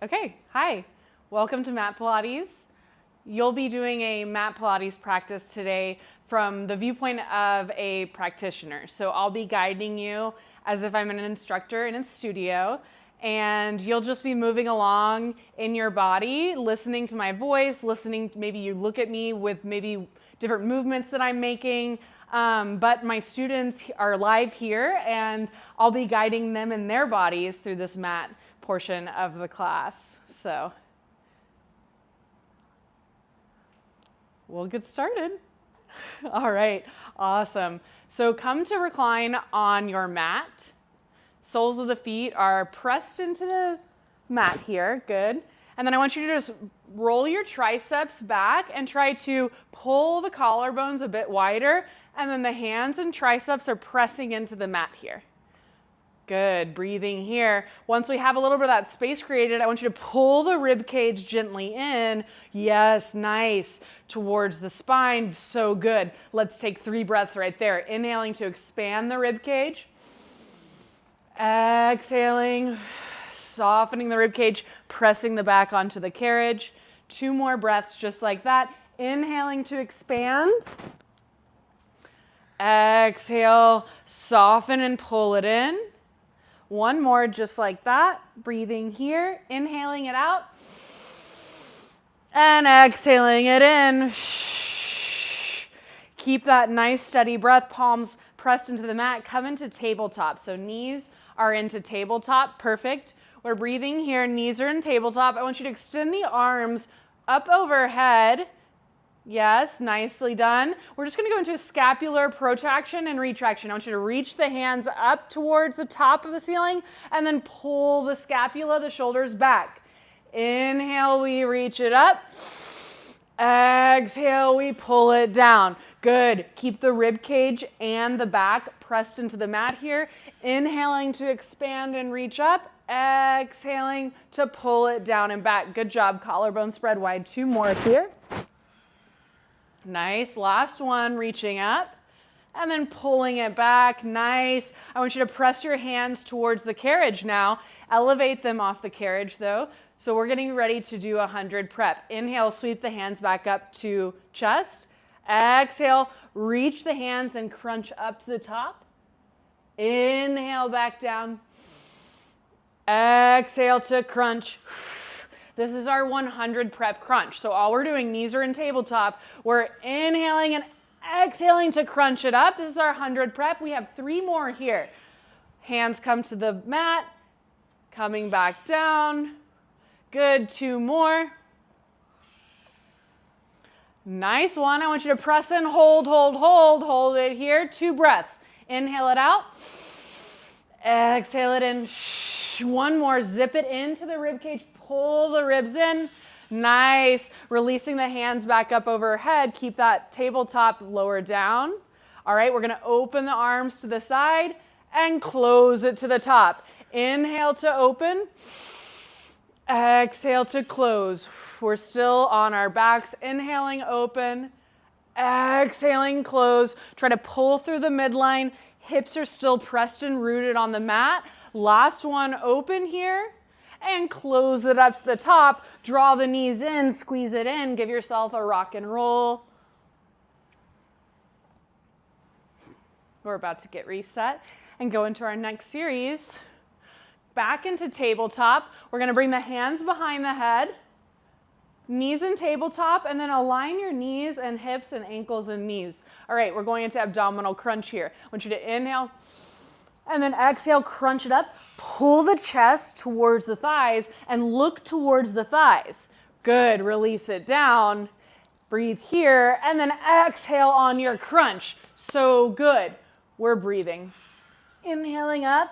Okay, hi. Welcome to Mat Pilates. You'll be doing a Mat Pilates practice today from the viewpoint of a practitioner. So I'll be guiding you as if I'm an instructor in a studio, and you'll just be moving along in your body, listening to my voice, maybe you look at me with maybe different movements that I'm making. But my students are live here, and I'll be guiding them in their bodies through this mat portion of the class. So we'll get started. All right, awesome. So come to recline on your mat. Soles of the feet are pressed into the mat here, good. And then I want you to just roll your triceps back and try to pull the collarbones a bit wider, and then the hands and triceps are pressing into the mat here. Good, breathing here. Once we have a little bit of that space created, I want you to pull the rib cage gently in. Yes, nice. Towards the spine, so good. Let's take 3 breaths right there. Inhaling to expand the rib cage. Exhaling, softening the rib cage, pressing the back onto the carriage. 2 more breaths just like that. Inhaling to expand. Exhale, soften and pull it in. 1 more just like that. Breathing here, inhaling it out. And exhaling it in. Keep that nice steady breath, palms pressed into the mat. Come into tabletop. So knees are into tabletop, perfect. We're breathing here, knees are in tabletop. I want you to extend the arms up overhead. Yes, nicely done. We're just going to go into a scapular protraction and retraction. I want you to reach the hands up towards the top of the ceiling and then pull the scapula, the shoulders back. Inhale, we reach it up. Exhale, we pull it down. Good. Keep the rib cage and the back pressed into the mat here. Inhaling to expand and reach up. Exhaling to pull it down and back. Good job. Collarbone spread wide. 2 more here. Nice. Last one, reaching up and then pulling it back. Nice. I want you to press your hands towards the carriage now. Elevate them off the carriage though. So we're getting ready to do 100 prep. Inhale, sweep the hands back up to chest. Exhale, reach the hands and crunch up to the top. Inhale, back down. Exhale to crunch. This is our 100 prep crunch. So all we're doing, knees are in tabletop. We're inhaling and exhaling to crunch it up. This is our 100 prep. We have 3 more here. Hands come to the mat, coming back down. Good, 2 more. Nice one. I want you to press in, hold it here. 2 breaths. Inhale it out. Exhale it in. 1 more. Zip it into the rib cage. Pull the ribs in. Nice. Releasing the hands back up overhead. Keep that tabletop lower down. All right, we're going to open the arms to the side and close it to the top. Inhale to open. Exhale to close. We're still on our backs. Inhaling, open. Exhaling, close. Try to pull through the midline. Hips are still pressed and rooted on the mat. Last one, open here. And close it up to the top. Draw the knees in, squeeze it in. Give yourself a rock and roll. We're about to get reset and go into our next series. Back into tabletop. We're going to bring the hands behind the head. Knees in tabletop, and then align your knees and hips and ankles and knees. All right, we're going into abdominal crunch here. I want you to inhale and then exhale, crunch it up. Pull the chest towards the thighs and look towards the thighs. Good, release it down. Breathe here, and then exhale on your crunch. So good. We're breathing. Inhaling up.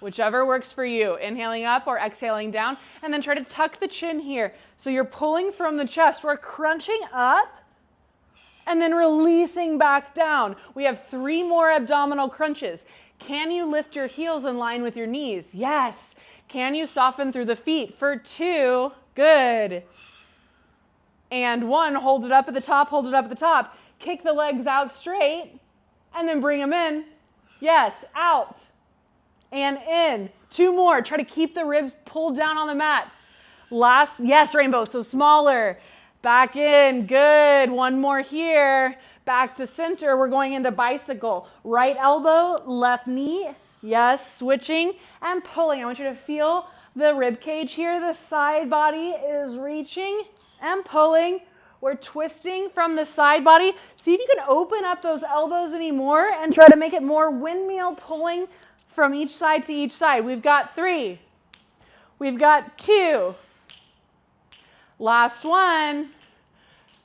Whichever works for you. Inhaling up or exhaling down. And then try to tuck the chin here. So you're pulling from the chest. We're crunching up and then releasing back down. We have 3 more abdominal crunches. Can you lift your heels in line with your knees? Yes. Can you soften through the feet? For 2. Good. And 1, hold it up at the top, hold it up at the top. Kick the legs out straight and then bring them in. Yes, out. and in. 2 more. Try to keep the ribs pulled down on the mat. Last, yes, rainbow, so smaller. Back in, good. 1 more here. Back to center. We're going into bicycle. Right elbow, left knee. Yes, switching and pulling. I want you to feel the rib cage here. The side body is reaching and pulling. We're twisting from the side body. See if you can open up those elbows anymore and try to make it more windmill pulling from each side to each side. We've got 3. We've got 2. Last one.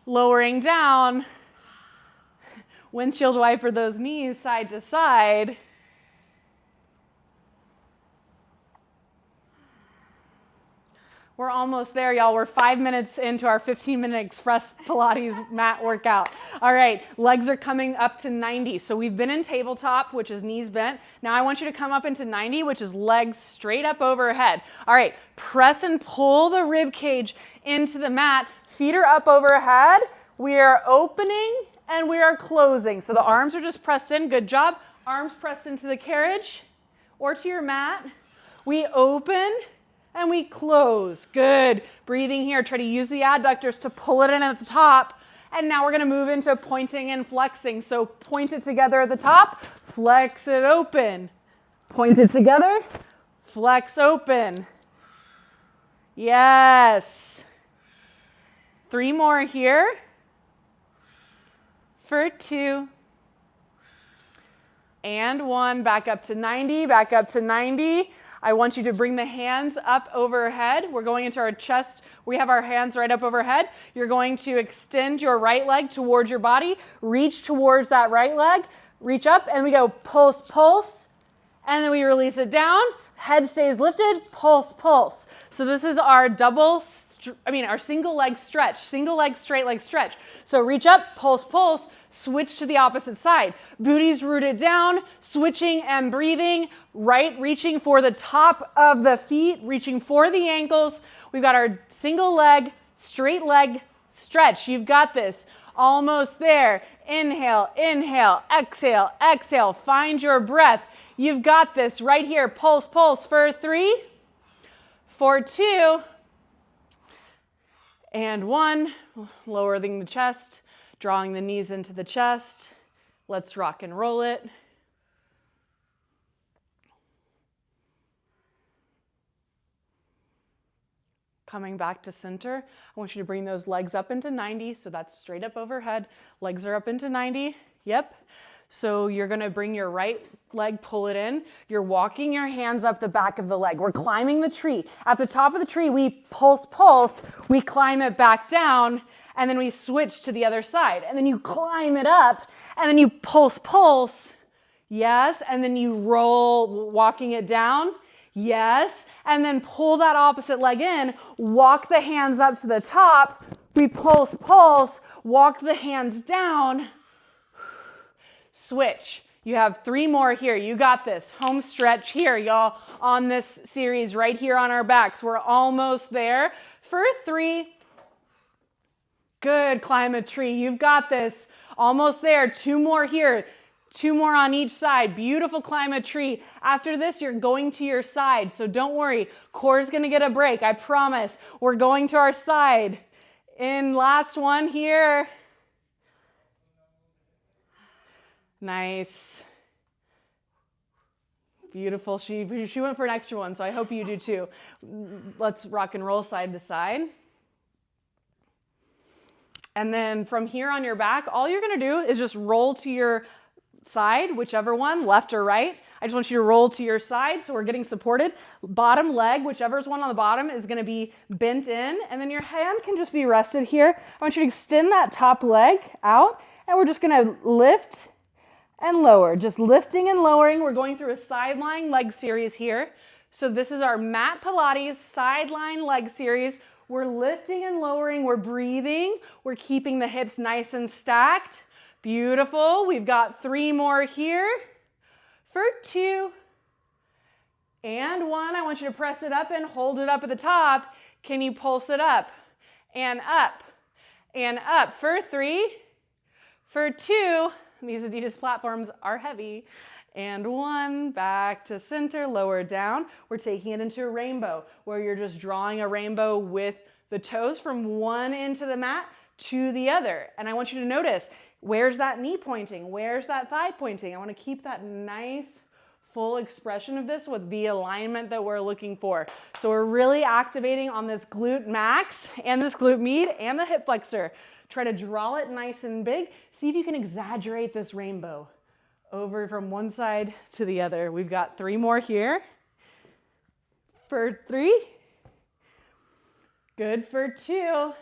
Lowering down. Windshield wiper those knees side to side. We're almost there, y'all. We're 5 minutes into our 15-minute express Pilates mat workout. All right, legs are coming up to 90. So we've been in tabletop, which is knees bent. Now I want you to come up into 90, which is legs straight up overhead. All right, press and pull the rib cage into the mat. Feet are up overhead. We are opening and we are closing. So the arms are just pressed in. Good job. Arms pressed into the carriage or to your mat. We open and we close. Good. Breathing here. Try to use the adductors to pull it in at the top. And now we're going to move into pointing and flexing. So point it together at the top, flex it open. Point it together, flex open. Yes. 3 more here. For 2. And 1. Back up to 90. Back up to 90. I want you to bring the hands up overhead. We're going into our chest. We have our hands right up overhead. You're going to extend your right leg towards your body. Reach towards that right leg. Reach up and we go pulse, pulse. And then we release it down. Head stays lifted. Pulse, pulse. So this is our our single leg stretch. Single leg, straight leg stretch. So reach up, pulse, pulse. Switch to the opposite side. Booty's rooted down, switching and breathing, right, reaching for the top of the feet, reaching for the ankles. We've got our single leg, straight leg stretch. You've got this. Almost there. Inhale, inhale, exhale, exhale. Find your breath. You've got this right here. Pulse, pulse for 3, for 2, and 1. Lowering the chest. Drawing the knees into the chest. Let's rock and roll it. Coming back to center. I want you to bring those legs up into 90. So that's straight up overhead. Legs are up into 90. Yep. So you're going to bring your right leg, pull it in. You're walking your hands up the back of the leg. We're climbing the tree. At the top of the tree, we pulse, pulse. We climb it back down. And then we switch to the other side. And then you climb it up. And then you pulse, pulse. Yes. And then you roll, walking it down. Yes. And then pull that opposite leg in. Walk the hands up to the top. We pulse, pulse. Walk the hands down. Switch. You have 3 more here. You got this. Home stretch here, y'all, on this series right here on our backs. We're almost there. For 3. Good. Climb a tree. You've got this. Almost there. 2 more here. 2 more on each side. Beautiful. Climb a tree. After this, you're going to your side. So don't worry. Core's going to get a break. I promise. We're going to our side. In last one here. Nice. Beautiful. She went for an extra one, so I hope you do too. Let's rock and roll side to side. And then from here on your back, all you're going to do is just roll to your side, whichever one, left or right. I just want you to roll to your side so we're getting supported. Bottom leg, whichever's one on the bottom, is going to be bent in. And then your hand can just be rested here. I want you to extend that top leg out. And we're just going to lift and lower. Just lifting and lowering. We're going through a sideline leg series here. So this is our mat Pilates sideline leg series. We're lifting and lowering. We're breathing. We're keeping the hips nice and stacked. Beautiful. We've got 3 more here. For 2 and 1. I want you to press it up and hold it up at the top. Can you pulse it up and up and up? For 3, for 2. These Adidas platforms are heavy. And one, back to center, lower down. We're taking it into a rainbow, where you're just drawing a rainbow with the toes from one end of the mat to the other. And I want you to notice, where's that knee pointing? Where's that thigh pointing? I want to keep that nice, full expression of this with the alignment that we're looking for. So we're really activating on this glute max and this glute med and the hip flexor. Try to draw it nice and big. See if you can exaggerate this rainbow over from one side to the other. We've got 3 more here. For 3. Good for 2.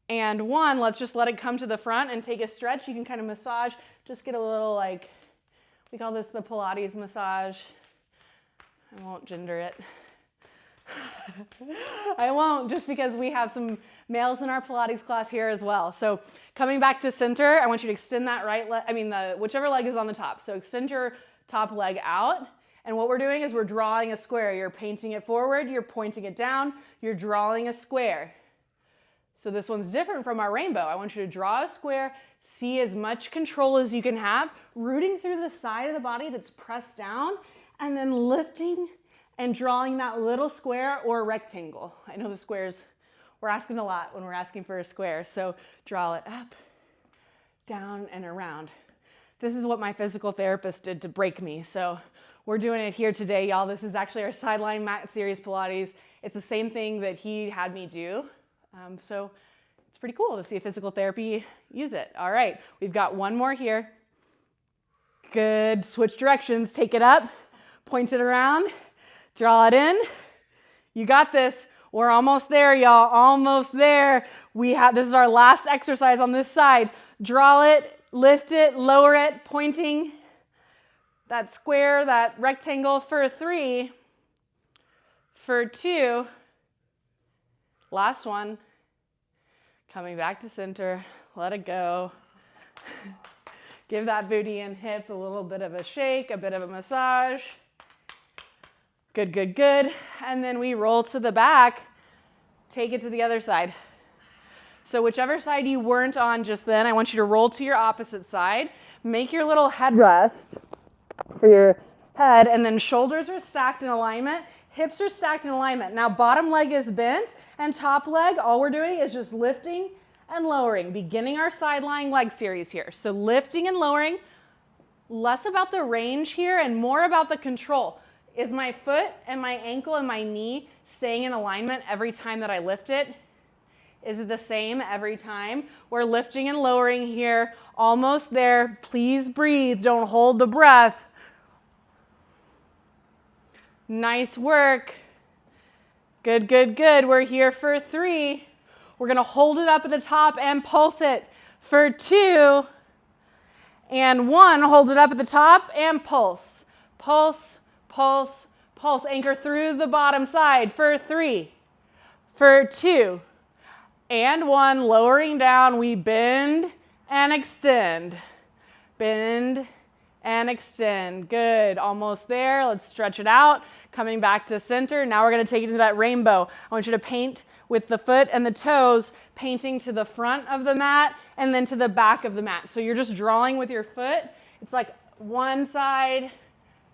And 1, let's just let it come to the front and take a stretch. You can kind of massage, just get a little like, we call this the Pilates massage. I won't gender it. I won't, just because we have some males in our Pilates class here as well. So coming back to center, I want you to extend that right leg, whichever leg is on the top. So extend your top leg out. And what we're doing is we're drawing a square. You're painting it forward, you're pointing it down, you're drawing a square. So this one's different from our rainbow. I want you to draw a square, see as much control as you can have, rooting through the side of the body that's pressed down, and then lifting and drawing that little square or rectangle. I know the squares, we're asking a lot when we're asking for a square. So draw it up, down, and around. This is what my physical therapist did to break me. So we're doing it here today, y'all. This is actually our sideline mat series Pilates. It's the same thing that he had me do. So it's pretty cool to see a physical therapy use it. All right, we've got 1 more here. Good, switch directions, take it up, point it around, draw it in. You got this. We're almost there, y'all, almost there. This is our last exercise on this side. Draw it, lift it, lower it, pointing that square, that rectangle for 3, for 2, last one, coming back to center, let it go. Give that booty and hip a little bit of a shake, a bit of a massage. Good, good, good. And then we roll to the back, take it to the other side. So whichever side you weren't on just then, I want you to roll to your opposite side. Make your little headrest for your head, and then shoulders are stacked in alignment, hips are stacked in alignment. Now bottom leg is bent, and top leg, all we're doing is just lifting and lowering, beginning our side lying leg series here. So lifting and lowering, less about the range here and more about the control. Is my foot and my ankle and my knee staying in alignment every time that I lift it? Is it the same every time? We're lifting and lowering here, almost there. Please breathe, don't hold the breath. Nice work. Good, good, good. We're here for 3. We're gonna hold it up at the top and pulse it for 2. And 1, hold it up at the top and pulse. Pulse, pulse, pulse. Anchor through the bottom side for 3, for 2. And 1, lowering down, we bend and extend. Bend and extend. Good, almost there. Let's stretch it out. Coming back to center. Now we're gonna take it into that rainbow. I want you to paint with the foot and the toes, painting to the front of the mat and then to the back of the mat. So you're just drawing with your foot. It's like one side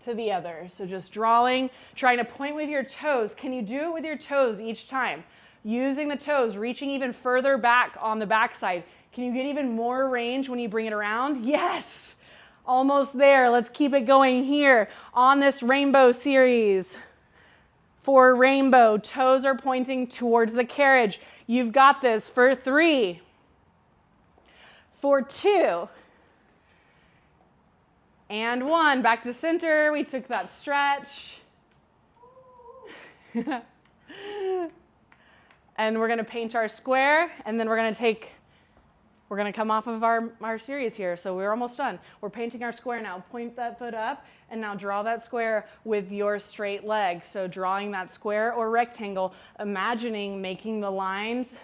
to the other. So just drawing, trying to point with your toes. Can you do it with your toes each time? Using the toes, reaching even further back on the back side. Can you get even more range when you bring it around? Yes, almost there. Let's keep it going here on this rainbow series. For rainbow, toes are pointing towards the carriage. You've got this for 3, for 2, and 1. Back to center. We took that stretch. And we're gonna paint our square, and then we're gonna come off of our series here. So we're almost done. We're painting our square now. Point that foot up, and now draw that square with your straight leg. So drawing that square or rectangle, imagining making the lines,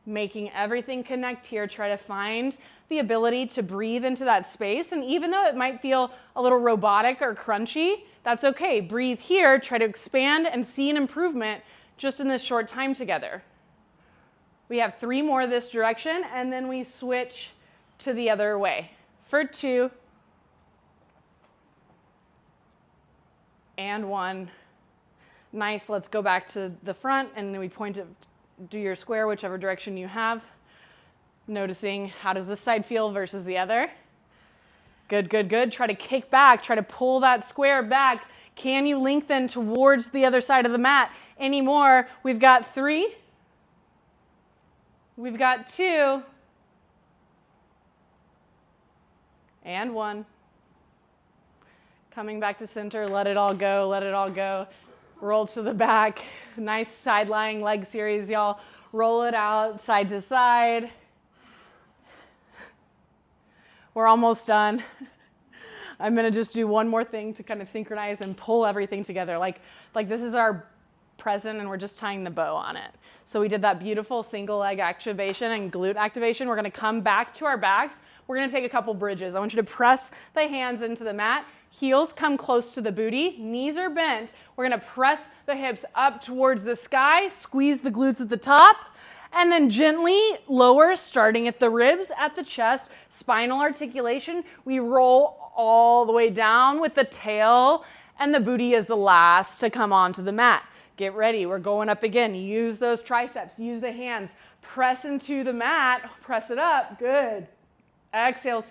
making everything connect here. Try to find the ability to breathe into that space. And even though it might feel a little robotic or crunchy, that's okay. Breathe here, try to expand and see an improvement just in this short time together. We have 3 more this direction, and then we switch to the other way. For 2, and 1. Nice. Let's go back to the front, and then we point it, do your square, whichever direction you have. Noticing how does this side feel versus the other. Good, good, good. Try to kick back. Try to pull that square back. Can you lengthen towards the other side of the mat anymore? We've got 3. We've got 2. And 1. Coming back to center. Let it all go. Let it all go. Roll to the back. Nice side lying leg series, y'all. Roll it out side to side. We're almost done. I'm gonna just do one more thing to kind of synchronize and pull everything together. Like this is our present and we're just tying the bow on it. So we did that beautiful single leg activation and glute activation. We're gonna come back to our backs. We're gonna take a couple bridges. I want you to press the hands into the mat. Heels come close to the booty. Knees are bent. We're gonna press the hips up towards the sky, squeeze the glutes at the top, and then gently lower, starting at the ribs, at the chest, spinal articulation. We roll all the way down with the tail, and the booty is the last to come onto the mat. Get ready. We're going up again. Use those triceps. Use the hands. Press into the mat. Press it up. Good. Exhale,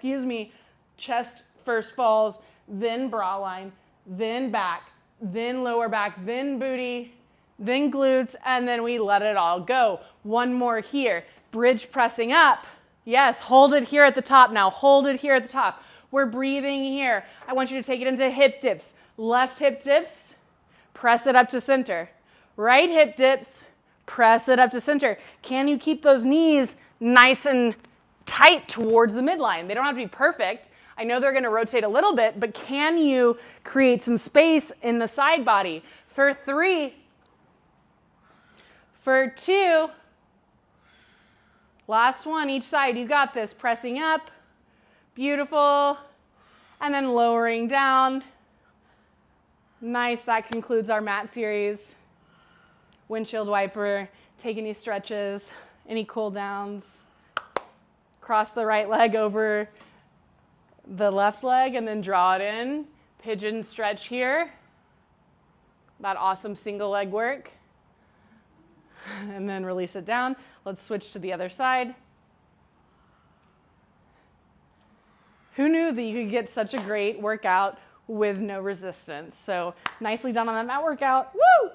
chest first falls, then bra line, then back, then lower back, then booty, then glutes, and then we let it all go. One more here. Bridge pressing up. Yes, hold it here at the top now. Hold it here at the top. We're breathing here. I want you to take it into hip dips. Left hip dips, press it up to center. Right hip dips, press it up to center. Can you keep those knees nice and tight towards the midline? They don't have to be perfect. I know they're gonna rotate a little bit, but can you create some space in the side body? For 3, for 2, last one, each side, you got this. Pressing up, beautiful, and then lowering down. Nice, that concludes our mat series. Windshield wiper, take any stretches, any cool downs. Cross the right leg over the left leg and then draw it in. Pigeon stretch here. That awesome single leg work. And then release it down. Let's switch to the other side. Who knew that you could get such a great workout with no resistance? So nicely done on that mat workout. Woo!